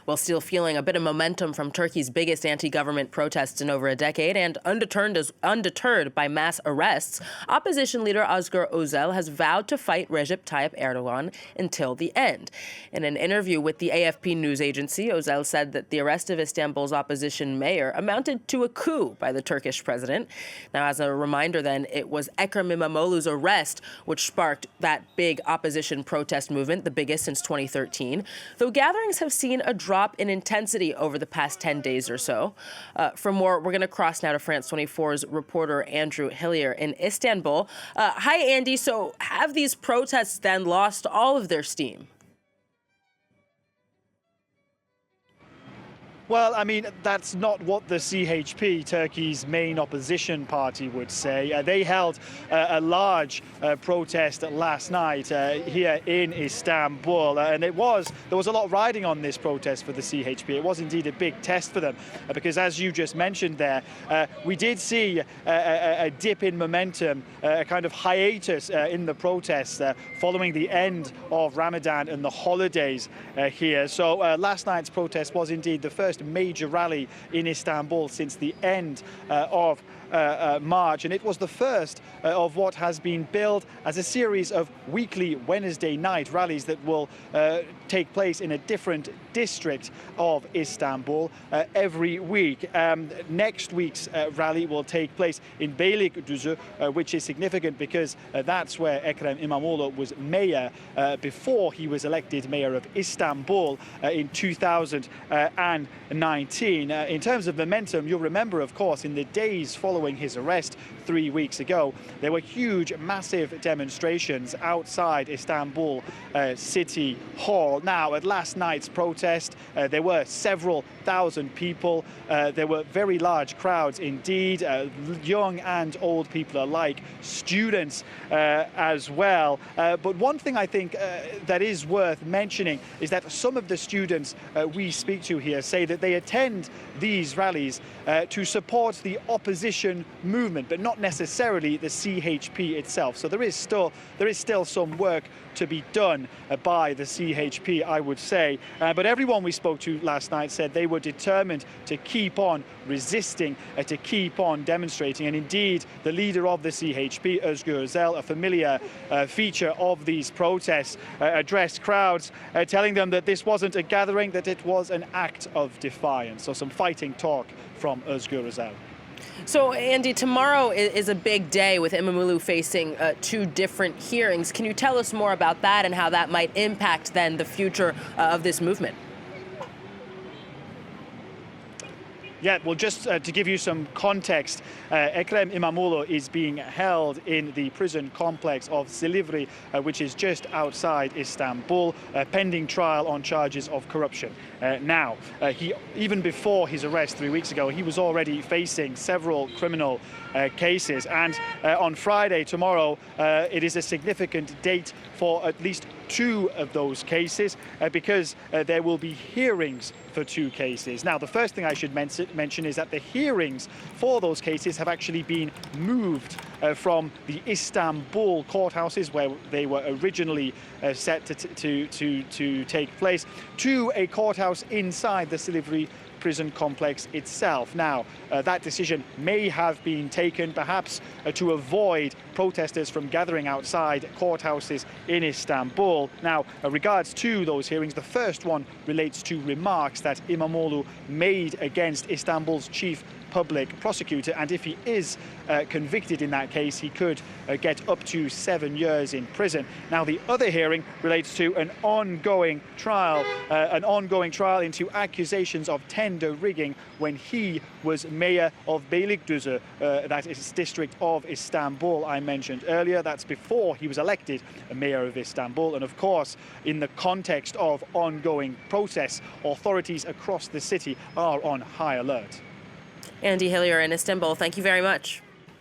While still feeling a bit of momentum from Turkey's biggest anti-government protests in over a decade and undeterred by mass arrests, opposition leader Özgür Özel has vowed to fight Recep Tayyip Erdogan until the end. In an interview with the AFP news agency, Özel said that the arrest of Istanbul's opposition mayor amounted to a coup by the Turkish president. Now, as a reminder then, it was Ekrem İmamoğlu's arrest which sparked that big opposition protest movement, the biggest since 2013, though gatherings have seen a drop in intensity over the past 10 days or so. For more, we're going to cross now to France 24's reporter Andrew Hilliar in Istanbul. Hi, Andy. So have these protests then lost all of their steam? Well, I mean, that's not what the CHP, Turkey's main opposition party, would say. They held a large protest last night here in Istanbul, and there was a lot riding on this protest for the CHP. It was indeed a big test for them, because as you just mentioned there, we did see a dip in momentum, a kind of hiatus in the protests following the end of Ramadan and the holidays here. So last night's protest was indeed the first major rally in Istanbul since the end of March, and it was the first of what has been billed as a series of weekly Wednesday night rallies that will take place in a different district of Istanbul every week. Next week's rally will take place in Beylikdüzü, which is significant because that's where Ekrem İmamoğlu was mayor before he was elected mayor of Istanbul in 2019. In terms of momentum, you'll remember, of course, in the days following his arrest 3 weeks ago, there were huge, massive demonstrations outside Istanbul City Hall. Now, at last night's protest, there were several thousand people. There were very large crowds indeed, young and old people alike, students as well. But one thing I think that is worth mentioning is that some of the students we speak to here say that they attend these rallies to support the opposition movement, but not necessarily the CHP itself. So there is still some work to be done by the CHP, I would say. But everyone we spoke to last night said they were determined to keep on resisting, to keep on demonstrating. And indeed, the leader of the CHP, Özgür Özel, a familiar feature of these protests, addressed crowds, telling them that this wasn't a gathering, that it was an act of defiance. So some fighting talk from Özgür Özel. So, Andy, tomorrow is a big day with İmamoğlu facing two different hearings. Can you tell us more about that and how that might impact then the future of this movement? Yeah, well, just to give you some context, Ekrem İmamoğlu is being held in the prison complex of Silivri, which is just outside Istanbul, pending trial on charges of corruption. Now, even before his arrest 3 weeks ago, he was already facing several criminal cases. And on Friday, tomorrow, it is a significant date for at least two of those cases because there will be hearings for two cases. Now, the first thing I should mention is that the hearings for those cases have actually been moved from the Istanbul courthouses, where they were originally set to take place, to a courthouse inside the Silivri prison complex itself. Now, that decision may have been taken perhaps to avoid protesters from gathering outside courthouses in Istanbul. Now, regards to those hearings, the first one relates to remarks that İmamoğlu made against Istanbul's chief public prosecutor, and if he is convicted in that case, he could get up to 7 years in prison. Now, the other hearing relates to an ongoing trial into accusations of tender rigging when he was mayor of Beylikdüzü, that is district of Istanbul I mentioned earlier. That's before he was elected mayor of Istanbul. And of course, in the context of ongoing protests, authorities across the city are on high alert. Andy Hilliar in Istanbul, thank you very much.